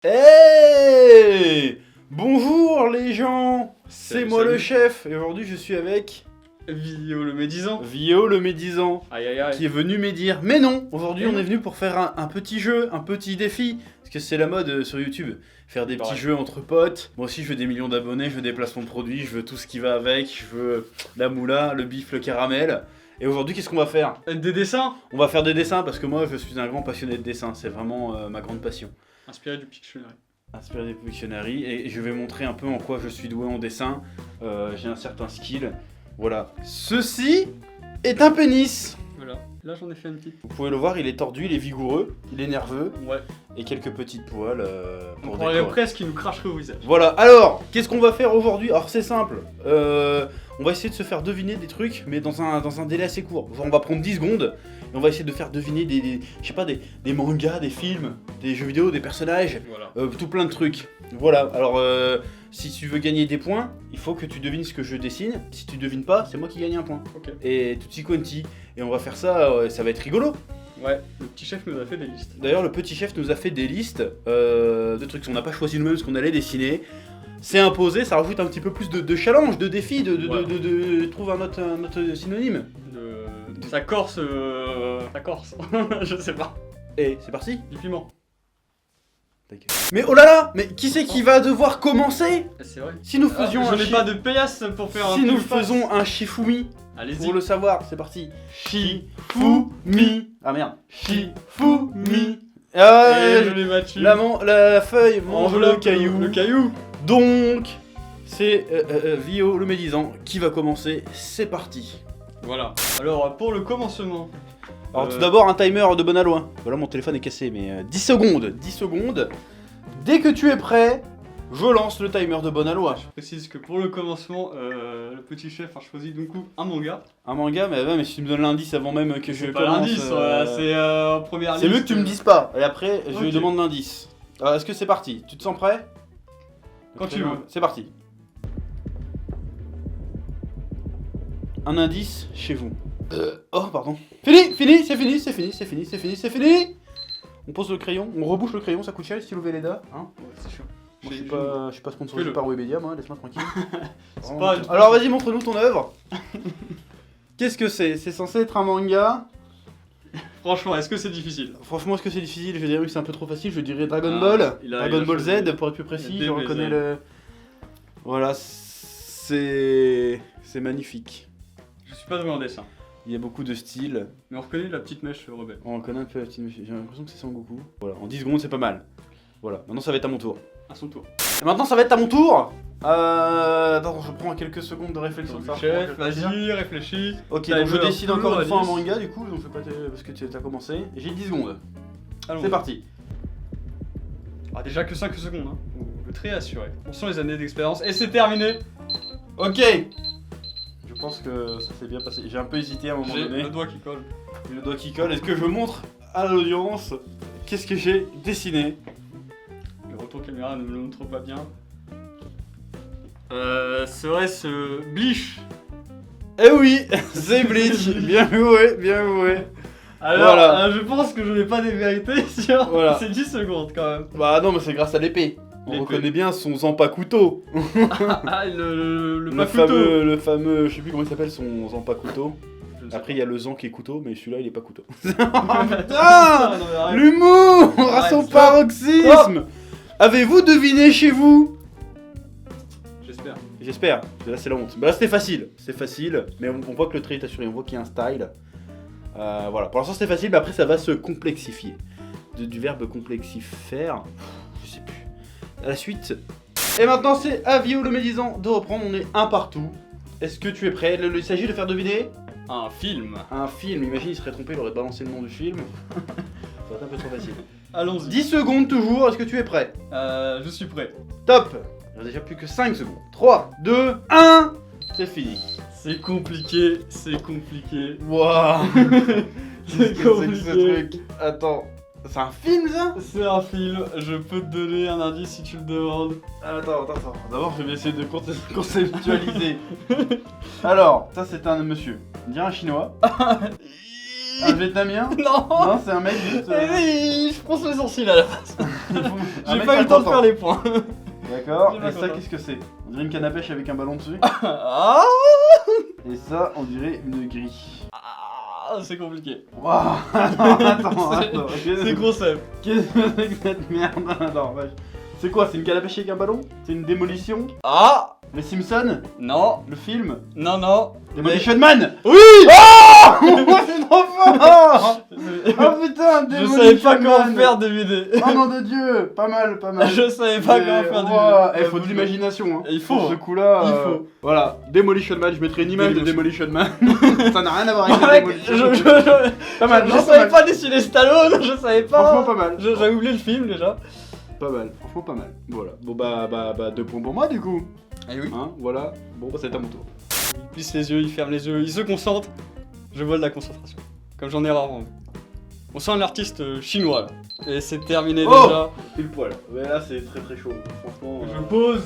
Hey! Bonjour les gens! C'est Salut, moi le salut. chef et aujourd'hui je suis avec Vio le médisant. Vio le médisant Aïe aïe aïe. qui est venu médire. Mais non! Aujourd'hui Et on non. est venu pour faire un petit jeu, un petit défi. Parce que c'est la mode sur YouTube. Faire des petits Pareil. jeux entre potes. Moi aussi je veux des millions d'abonnés, je veux des placements de produits, je veux tout ce qui va avec. Je veux la moula, le bif, le caramel. Et aujourd'hui qu'est-ce qu'on va faire? Des dessins On va faire des dessins parce que moi je suis un grand passionné de dessin. C'est vraiment ma grande passion. inspirés du Pictionary. Inspiré des Pictionary et je vais montrer un peu en quoi je suis doué en dessin. J'ai un certain skill. Voilà. Ceci est un pénis. Voilà. Là j'en ai fait une petite. Vous pouvez le voir, il est tordu, il est vigoureux, il est nerveux Ouais. et quelques petites poils pour On croirait décorer. presque qu'il nous cracherait au visage. Voilà, alors, qu'est-ce qu'on va faire aujourd'hui? Alors c'est simple, on va essayer de se faire deviner des trucs, mais dans un délai assez court. Genre, on va prendre 10 secondes, et on va essayer de faire deviner je sais pas, des mangas, des films, des jeux vidéo, des personnages, Voilà. tout plein de trucs. Voilà, alors si tu veux gagner des points, il faut que tu devines ce que je dessine. Si tu devines pas, c'est moi qui gagne un point. Ok. Et tutti quanti. Et on va faire ça, ça va être rigolo. Ouais. Le petit chef nous a fait des listes. D'ailleurs, le petit chef nous a fait des listes de trucs. On n'a pas choisi nous-mêmes ce qu'on allait dessiner. C'est imposé, ça rajoute un petit peu plus de challenge, de défi, trouve un autre synonyme. Ça corse. Ça corse. Je sais pas. Et c'est parti. Du piment. Mais oh là là, mais qui c'est qui va devoir commencer? C'est vrai. Si nous faisions Je un n'ai pas de paillasse pour faire un. si nous pile face. faisons un Shifumi, Allez-y. pour le savoir, c'est parti. Shifumi. Ah merde. Shifumi. Ah, Et je l'ai battu. la feuille mange le Enveloppe, caillou. Le caillou. Donc, c'est Vio le médisant qui va commencer. C'est parti. Voilà. Alors pour le commencement. Alors tout d'abord un timer de bon aloi. Voilà, mon téléphone est cassé, mais 10 secondes. 10 secondes. Dès que tu es prêt, je lance le timer de bon aloi. Je précise que pour le commencement, le petit chef a choisi du coup un manga. Un manga, mais si tu me donnes l'indice avant même que je C'est pas commence... l'indice, c'est première liste. C'est mieux que tu me dises pas. Et après, je Ok. demande l'indice. Alors, est-ce que c'est parti? Tu te sens prêt? Quand tu veux. C'est parti. Un indice chez vous. Oh, pardon. Fini, c'est fini. On pose le crayon, on rebouche le crayon, ça coûte cher le stylo Velleda. Hein, Ouais, c'est chiant. moi, je suis pas sponsorisé Fais-le. par Webedia, moi, laisse-moi tranquille. C'est pas une- Alors vas-y, montre-nous ton œuvre. Qu'est-ce que c'est? C'est censé être un manga. Franchement, est-ce que c'est difficile? Franchement, est-ce que c'est difficile? Je dirais que c'est un peu trop facile. Je dirais Dragon Ah, Ball. il a Dragon Ball choisi. Z, pour être plus précis. Des Je reconnais Z. le. Voilà, c'est magnifique. Je suis pas doué en dessin. Il y a beaucoup de styles. Mais on reconnaît la petite mèche rebelle. On reconnaît un peu la petite machine. J'ai l'impression que c'est Sangoku. Voilà, en 10 secondes, c'est pas mal. Voilà, maintenant ça va être à mon tour. À son tour. Et maintenant, ça va être à mon tour. Attends, je prends quelques secondes de réflexion. Donc, ça va chef, prendre quelques vas-y, réfléchis. Ok, Timer donc je décide toujours encore à une fois un 10. manga du coup, donc fais pas parce que tu as commencé. J'ai 10 secondes. Allons. C'est parti. Ah, déjà que 5 secondes, hein. Le trait assuré. On sent les années d'expérience et c'est terminé. Ok. Je pense que ça s'est bien passé. J'ai un peu hésité à un moment J'ai donné. le doigt qui colle. Le doigt qui colle. Est-ce que je montre à l'audience qu'est-ce que j'ai dessiné? Le retour caméra ne me le montre pas bien. Serait-ce Bleach? Eh oui, c'est Bleach. Bien joué, bien joué. Alors, Voilà. je pense que je n'ai pas des vérités sur Voilà. ces 10 secondes quand même. Bah non, mais c'est grâce à l'épée. On L'épée. reconnaît bien son Zampa couteau. Ah, le Le pakuto. fameux, je sais plus comment il s'appelle, son Zampa couteau. Je ne sais Après, il y a le Zan qui est couteau, mais celui-là, il est pas couteau. pas. Putain, non, mais arrête. l'humour à Arrête, son stop. paroxysme. Avez-vous deviné chez vous? J'espère. J'espère. Là, c'est la honte. Bah là, c'était facile. C'est facile, mais on voit que le trait est assuré. On voit qu'il y a un style. Voilà. Pour l'instant, c'était facile, mais après, ça va se complexifier. Du verbe complexifer. Je sais plus. À la suite. Et maintenant, c'est à Vio le médisant de reprendre. On est un partout. Est-ce que tu es prêt? Il s'agit de faire deviner Un film. un film. Imagine, il serait trompé, il aurait balancé le nom du film. Ça va être un peu trop facile. Allons-y. 10 secondes toujours. Est-ce que tu es prêt? Je suis prêt. Top. Il reste déjà plus que 5 secondes. 3, 2, 1. C'est fini. C'est compliqué, c'est compliqué. Waouh. C'est Qu'est-ce que c'est que ce compliqué. truc? Attends. C'est un film ça? C'est un film, je peux te donner un indice si tu le demandes. Attends. D'abord, je vais essayer de conceptualiser. Alors, ça c'est un monsieur. On dirait un chinois. Un vietnamien? Non. Non, c'est un mec juste. Je fronce les sourcils à la base. J'ai pas eu le temps de faire les points. D'accord, J'ai pas et ça content. qu'est-ce que c'est? On dirait une canne à pêche avec un ballon dessus. Ah, Et ça, on dirait une grille. c'est compliqué. Waouh. Attends. C'est gros Seb. Qu'est-ce que c'est que cette merde? Attends, vache. C'est quoi? C'est une canne à pêche avec un ballon? C'est une démolition? Ah, Les Simpsons? non, Le film? non. Demolition Man? Oui. Oh, c'est trop fort! Oh putain, Je savais pas comment Man. faire deviner. Oh nom de Dieu! Pas mal. Je savais pas comment faire deviner. Il faut de l'imagination. Hein. Il faut. Pour ce coup-là. Il faut. Voilà, Demolition Man, je mettrai une image de Demolition Man. Ça n'a rien à voir avec Mec, Demolition je Pas mal, je non, pas savais mal. pas dessiner Stallone, je savais pas. Franchement, pas mal. J'avais oublié le film déjà. Pas mal, franchement pas mal. Voilà. Bon bah 2 points pour moi du coup. Eh oui. Hein, voilà. Bon bah c'est à mon tour. Il plisse les yeux, il ferme les yeux, il se concentre. Je vois de la concentration. Comme j'en ai rarement vu. On sent un artiste chinois là. Et c'est terminé Oh déjà. Pile poil. Ouais là c'est très chaud. Franchement. Je pose.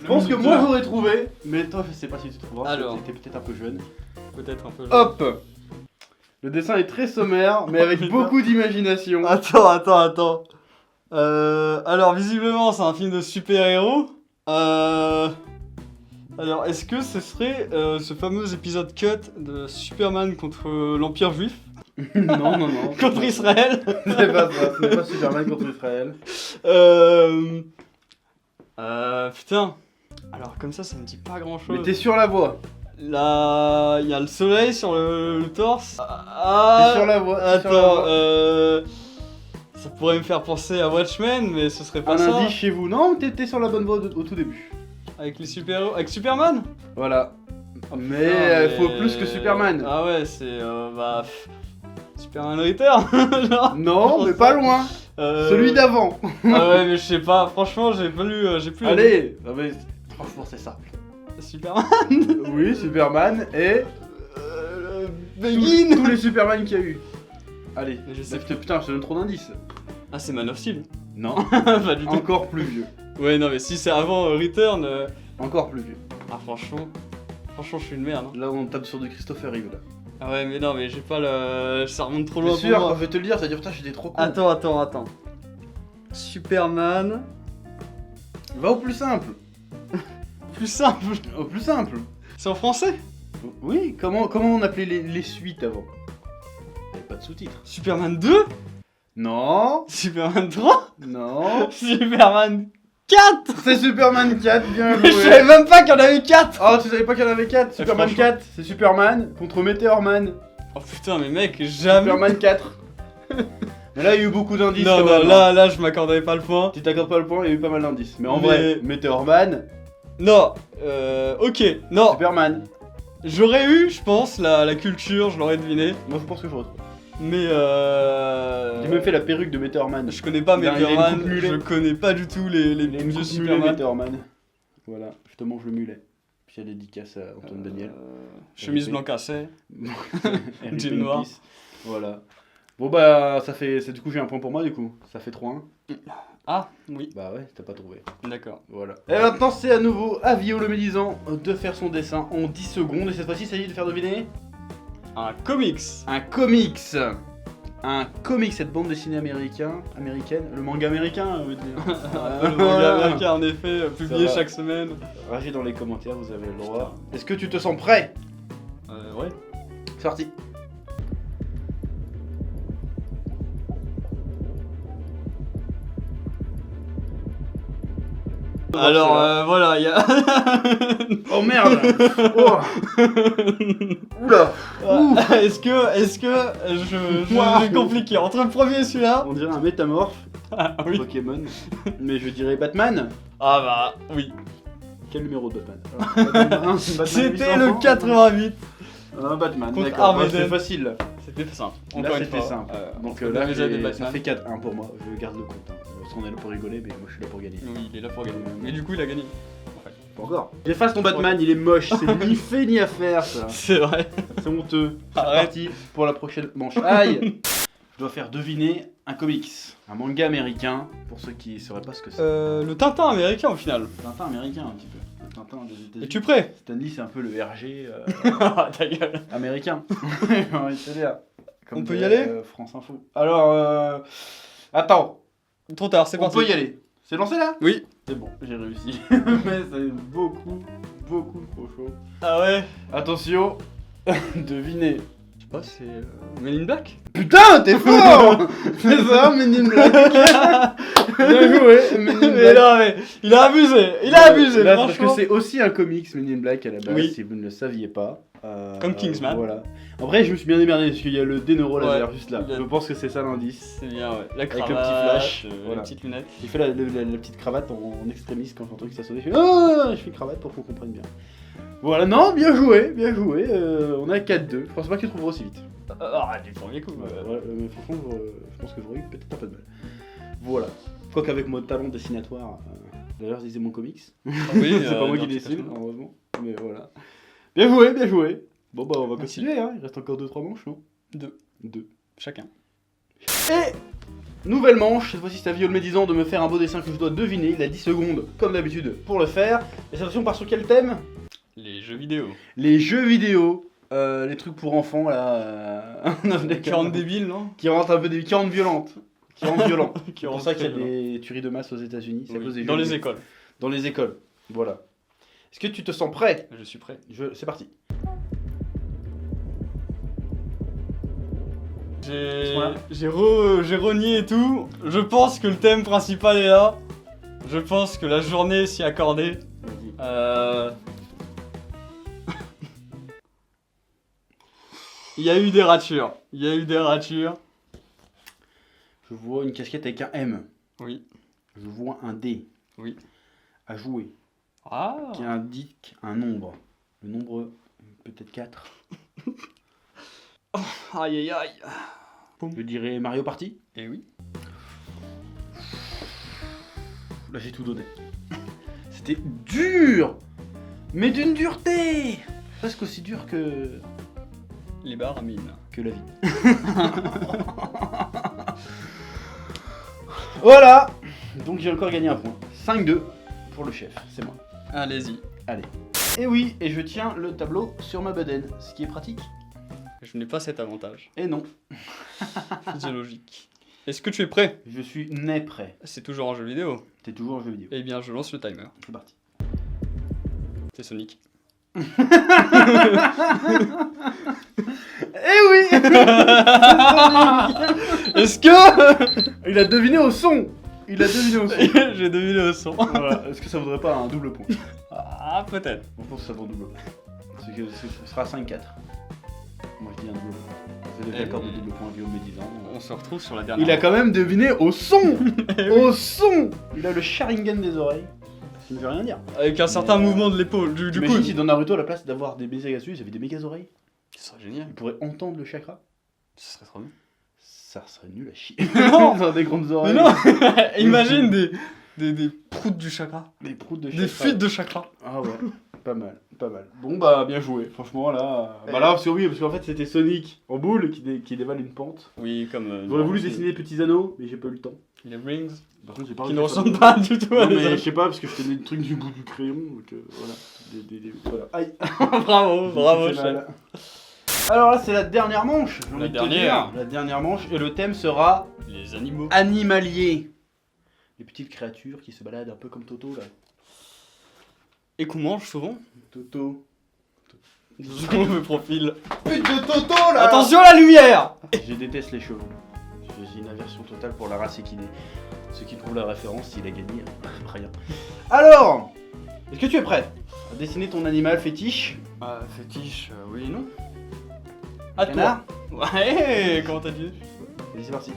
Je pense que moi j'aurais trouvé, mais toi je sais pas si tu trouveras. Alors. T'étais peut-être un peu jeune. Peut-être un peu. Hop. Le dessin est très sommaire, mais avec Putain. beaucoup d'imagination. Attends. Alors visiblement c'est un film de super-héros. Alors est-ce que ce serait ce fameux épisode cut de Superman contre l'Empire Juif? Non. Contre Israël? C'est pas ça, ce n'est pas Superman contre Israël. Putain. Alors comme ça me dit pas grand chose. Mais t'es sur la voie. Là, il y a le soleil sur le torse. T'es sur la voie. t'es sur la Attends, voie. ça pourrait me faire penser à Watchmen, mais ce serait pas Un ça. indice chez vous. Non, t'es sur la bonne voie au tout début. Avec les super-héros, avec Superman. Voilà. Oh, Mais putain, faut plus que Superman. Ah ouais, c'est Superman Return. Genre. Non, mais pas loin. Celui d'avant. Ah ouais, mais je sais pas. Franchement, j'ai plus. Allez. Ah, mais franchement, c'est simple. Superman. Oui, Superman et Begin. tous les Superman qu'il y a eu. Allez, Mais je sais putain, je te donne trop d'indices. Ah, c'est Man of Steel. Non, Pas du tout. encore plus vieux. Ouais, non, mais si c'est avant Return. Encore plus vieux. Ah, franchement, je suis une merde. Hein. Là, on tape sur du Christopher Reeve là. Ah ouais, mais non, mais j'ai pas le. Ça remonte trop Bien loin sûr, pour quand moi. je vais te le dire, ça va dire putain, j'étais trop con. Attends. Superman. Va au plus simple. Plus simple. Au plus simple. C'est en français. Oui, comment on appelait les suites avant? Il n'y avait pas de sous-titres. Superman 2. Non, Superman 3. non. Superman 4. C'est Superman 4, bien Je savais joué. même pas qu'il y en avait 4. Oh, tu savais pas qu'il y en avait 4? Superman franchement. 4, c'est Superman contre Meteor Man. Oh putain, mais mec, jamais. Superman 4. Mais là, il y a eu beaucoup d'indices. Non, quand non, même, là, je m'accorderais pas le point. Tu t'accordes pas le point, il y a eu pas mal d'indices. Mais en Mais- vrai, Meteor Man, Non, ok, non. Superman. J'aurais eu, je pense, la culture, je l'aurais deviné. Moi, je pense que je retrouve. Mais J'ai même fait la perruque de Meteor Man. je connais pas Il a une Meteor Man, coupe mulet. je connais pas du tout les Il a une vieux coupe mulet Superman. Meteor Man. Voilà, je te mange le mulet. Puis il y a dédicace à Antoine Daniel. Chemise RIP. blanc cassé. RIP Jean in noir. peace. Voilà. Bon bah ça fait. Du coup j'ai un point pour moi du coup. Ça fait 3-1. Ah, oui, Bah ouais, t'as pas trouvé. d'accord. Voilà. Et maintenant c'est à nouveau à Vio le médisant de faire son dessin en 10 secondes. Et cette fois-ci, il s'agit de faire deviner Un comics. un comics. Un comics, cette bande dessinée américaine, le manga américain, on veut dire. Le manga américain, en effet, publié va. chaque semaine. Ragez dans les commentaires, vous avez le droit. Est-ce que tu te sens prêt? Ouais. C'est parti. Alors, voilà, il y a. Oh merde. Oh. Oula. Ouh. Est-ce que Waouh. j'ai compliqué entre le premier et celui-là? On dirait un métamorphe Ah oui. Pokémon. Mais je dirais Batman. Ah bah oui. Quel numéro de Batman? Alors, C'était le 88. Batman, Contre d'accord. Armageddon. C'est facile là. C'était simple. Là Encore une c'était fois. simple. Donc entre là Armageddon et ça Batman. fait 4-1 pour moi. Je garde le compte. Hein. Parce qu'on est là pour rigoler, mais moi je suis là pour gagner. Oui, il est là pour gagner. Mais du coup, il a gagné. En fait. Pas encore. J'efface ton Batman, il est moche. C'est ni fait ni à faire ça. C'est vrai. C'est honteux. C'est Arrête. parti pour la prochaine manche. Aïe. Je dois faire deviner un comics, un manga américain, pour ceux qui sauraient pas ce que c'est. Le Tintin américain au final. Tintin américain un petit peu. Le Tintin des États-Unis. Es-tu prêt? Stanley c'est un peu le RG Ta gueule. américain. J'ai envie de te dire. On peut y aller France Info. Alors, attends. Trop tard, c'est On parti. peut y aller. C'est lancé là? Oui. C'est bon, j'ai réussi. Mais c'est beaucoup trop chaud. Ah ouais. Attention, devinez. Je sais pas, c'est Men in Black. Putain, t'es fort. C'est ça, Men in Black. Bien joué, Men in Mais Black. non, mais il a abusé, Là, parce que franchement. c'est aussi un comics Men in Black à la base, Oui. si vous ne le saviez pas. Comme Kingsman. Voilà. Après, je me suis bien démerdé parce qu'il y a le D-Neuro laser Ouais, juste là. il y a- Je pense que c'est ça l'indice. C'est bien, ouais. La le cravate, petit flash, voilà. les petites lunettes. J'ai fait la petite cravate en extrémiste quand j'entends que ça sonnait. Je fais ah, je fais une cravate pour qu'on comprenne bien. Voilà, non, bien joué, bien joué. On a 4-2. Je pense pas que tu trouveras aussi vite. Du premier coup. Mais franchement, je pense que j'aurais eu peut-être un peu de mal. Voilà. Quoique avec mon talent dessinatoire, d'ailleurs, je disais mon comics. Oui, C'est pas moi qui non, dessine, tout à fait. heureusement. Mais voilà. Bien joué, bien joué. Bon, bah, on va Merci. continuer, hein. Il reste encore 2-3 manches, non? 2. 2. Chacun. Et nouvelle manche, cette fois-ci c'est à Viol médisant de me faire un beau dessin que je dois deviner. Il a 10 secondes, comme d'habitude, pour le faire. Et cette fois-ci, on part sur quel thème? Les jeux vidéo. Les jeux vidéo. Les trucs pour enfants, là. Qui rendent débiles, non? Qui rendent un peu des. Qui rendent violentes. Qui rendent violents. Qui C'est pour rendent ça qu'il y a très violents. des tueries de masse aux États-Unis. C'est à Oui, cause des dans jeux les vidéo. écoles. Dans les écoles. Voilà. Est-ce que tu te sens prêt? Je suis prêt. C'est parti. J'ai renié et tout. Je pense que le thème principal est là. Je pense que la journée s'y est accordée. Vas-y. Il y a eu des ratures. Je vois une casquette avec un M. Oui. Je vois un D. Oui. À jouer. Ah. Qui indique un nombre. Le nombre, peut-être 4. Aïe aïe aïe. Je dirais Mario Party. Et oui. Là j'ai tout donné. C'était dur. Mais d'une dureté. Presque aussi dur que Les barres à mine. la vie. Voilà. Donc j'ai encore gagné un point. 5-2 pour le chef, c'est moi. Allez-y. Allez. Et oui, et je tiens le tableau sur ma bedaine, ce qui est pratique. Je n'ai pas cet avantage Et non, physiologique. Est-ce que tu es prêt? je suis né prêt. C'est toujours un jeu vidéo. T'es toujours un jeu vidéo. Eh bien, je lance le timer. C'est parti. C'est Sonic. Eh oui. Est-ce que Il a deviné au son. Il a deviné au son. j'ai deviné le son? Voilà. Est-ce que ça vaudrait pas un double point? Ah, peut-être. Je pense que ça vaut un double point. Ce sera 5-4. Moi je dis un double point. C'est des accords de double point Guillaume médisant. On se retrouve sur la dernière. Il a quand même deviné au son. Au son. Il a le Sharingan des oreilles. Ça ne veut rien dire. Avec un certain mouvement de l'épaule, du Imagine coude. si dans Naruto, à la place d'avoir des baisers dessus, ils avaient des méga oreilles. Ce serait génial. Il pourrait entendre le chakra. Ce serait trop bien. Ça serait nul à chier. Non. Dans des grandes Mais oreilles. non. Imagine des proutes du chakra. Des proutes de Des chakra. fuites de chakra. Ah ouais, pas mal, pas mal. Bon bah bien joué, franchement là. Bah là parce que oui, parce qu'en fait c'était Sonic en boule qui dévale une pente. Oui, comme. J'aurais voulu dessiner des petits anneaux, mais j'ai pas eu le temps. Les rings. Par contre j'ai pas Qui ne réussi à ressemblent faire- pas du tout à Non des mais je autres. sais pas parce que je tenais le truc du bout du crayon, donc voilà. Voilà. Aïe. Bravo, bravo, Ça fait chef. mal. Alors là c'est la dernière manche. j'ai La envie de te dernière. dire. La dernière manche et le thème sera Les animaux. animalier. Les petites créatures qui se baladent un peu comme Toto là. Et qu'on mange souvent. Toto. Je me profile. Pute de Toto là. Attention à la lumière. Je déteste les chevaux. J'ai une aversion totale pour la race équidée. Ceux qui trouvent la référence, s'il a gagné, rien. Alors, est-ce que tu es prêt à dessiner ton animal fétiche? Fétiche, oui, non. À toi. Canard? Ouais, comment t'as dit? Vas-y, c'est parti.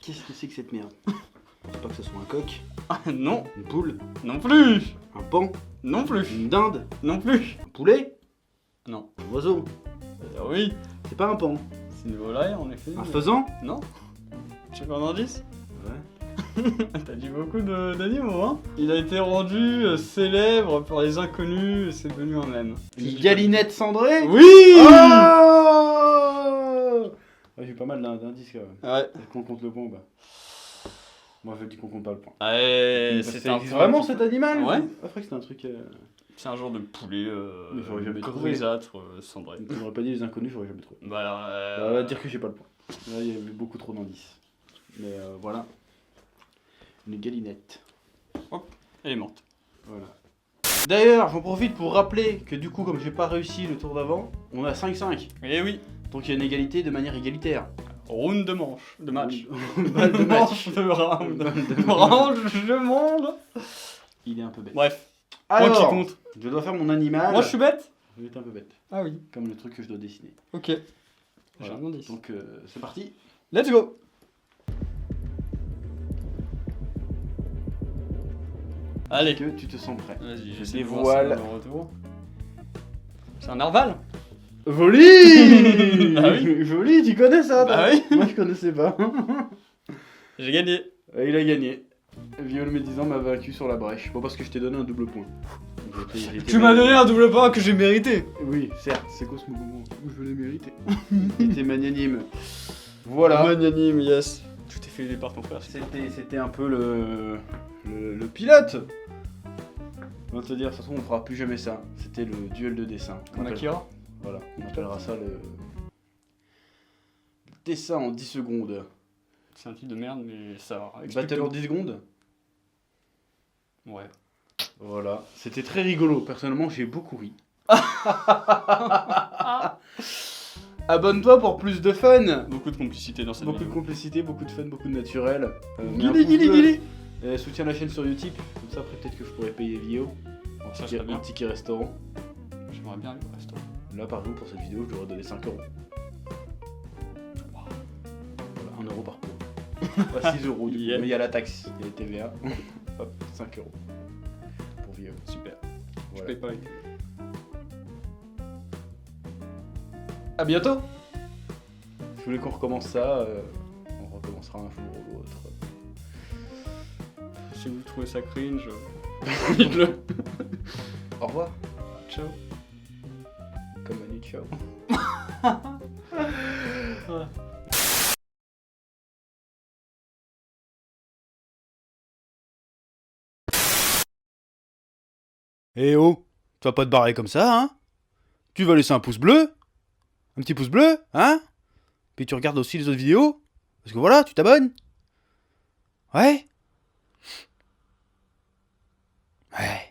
Qu'est-ce que c'est que cette merde? Je sais pas que ce soit un coq, Ah, non, une poule, non plus. un pan, Non plus. une dinde, Non plus. un poulet, Non. un oiseau. Oui, C'est pas un pan. c'est une volaille en effet. Un mais- faisan? Non. Tu veux un indice? Ouais. T'as dit beaucoup d'animaux, hein. Il a été rendu célèbre par les inconnus et c'est devenu un mème. Une galinette cendrée? Oui. Oh ouais, j'ai eu pas mal d'indices quand même. Ouais. Est-ce qu'on compte le point ou pas? Moi je dis qu'on compte pas le point. Ouais, Parce que c'est ça un existe point vraiment qui- cet animal? Ouais. Ah, je croyais que c'était un truc. C'est un genre de poulet Mais j'aurais jamais trouvé. grisâtre, cendré. Tu m'aurais pas dit les inconnus, j'aurais jamais trouvé. Bah alors, On va dire que j'ai pas le point. Là, il y avait beaucoup trop d'indices. Mais voilà. Une galinette. elle est morte. Voilà. D'ailleurs, j'en profite pour rappeler que du coup, comme j'ai pas réussi le tour d'avant, on a 5-5. Eh oui, Donc il y a une égalité de manière égalitaire. round de manche, de match. Balle de match. De round. Balle de Range de monde. Il est un peu bête. Bref, Alors, point qui compte. je dois faire mon animal. Moi je suis bête. Vous êtes un peu bête. Ah oui. Comme le truc que je dois dessiner. Ok. J'ai Voilà. un indice. Donc c'est parti. Let's go. Allez. Que tu te sens prêt. Vas-y, Je j'essaie de dévoile. voir ça dans le retour. C'est un narval. Joli. Bah oui. Joli, tu connais ça toi? Bah oui. Moi je connaissais pas. J'ai gagné. Il a gagné. Viol médisant m'a vaincu sur la brèche. Bon parce que je t'ai donné un double point. J'étais Tu m'as donné un double point que j'ai mérité. Oui, certes, c'est quoi ce mouvement? Je l'ai mérité. T'es magnanime. Voilà. Magnanime, yes. Tu t'es fait aider par ton frère. C'était un peu le pilote. On va te dire, de toute façon, on fera plus jamais ça. C'était le duel de dessin. Comme Akira. Voilà, on appellera ça le dessin en 10 secondes. C'est un titre de merde, mais ça explique Battle tout. en 10 secondes. Ouais. Voilà, c'était très rigolo. Personnellement, j'ai beaucoup ri. Abonne-toi pour plus de fun. Beaucoup de complicité dans cette Beaucoup de vidéo. complicité, beaucoup de fun, beaucoup de naturel. Mets un Guili, pouce guili, bleu. guili. Soutiens la chaîne sur Utip. Comme ça, après, peut-être que je pourrais payer Vio. Ça serait bien. Un ticket restaurant. J'aimerais bien aller au restaurant. Là, par exemple, pour cette vidéo, je devrais donner 5 euros. Voilà, 1 euro par pot. Pas 6 euros, du coup. Yeah. Mais il y a la taxe, il y a la TVA. Hop, 5 euros. Pour Vio. Super. Je Voilà. paye pas avec. À bientôt. Je voulais qu'on recommence ça. On recommencera un jour ou l'autre. Si vous trouvez ça cringe, Dites-le. Au revoir. ciao. Comme Manu, ciao. Eh oh, tu vas pas te barrer comme ça, hein? Tu vas laisser un pouce bleu? Un petit pouce bleu, hein? Puis tu regardes aussi les autres vidéos? Parce que voilà, tu t'abonnes? Ouais? Ouais.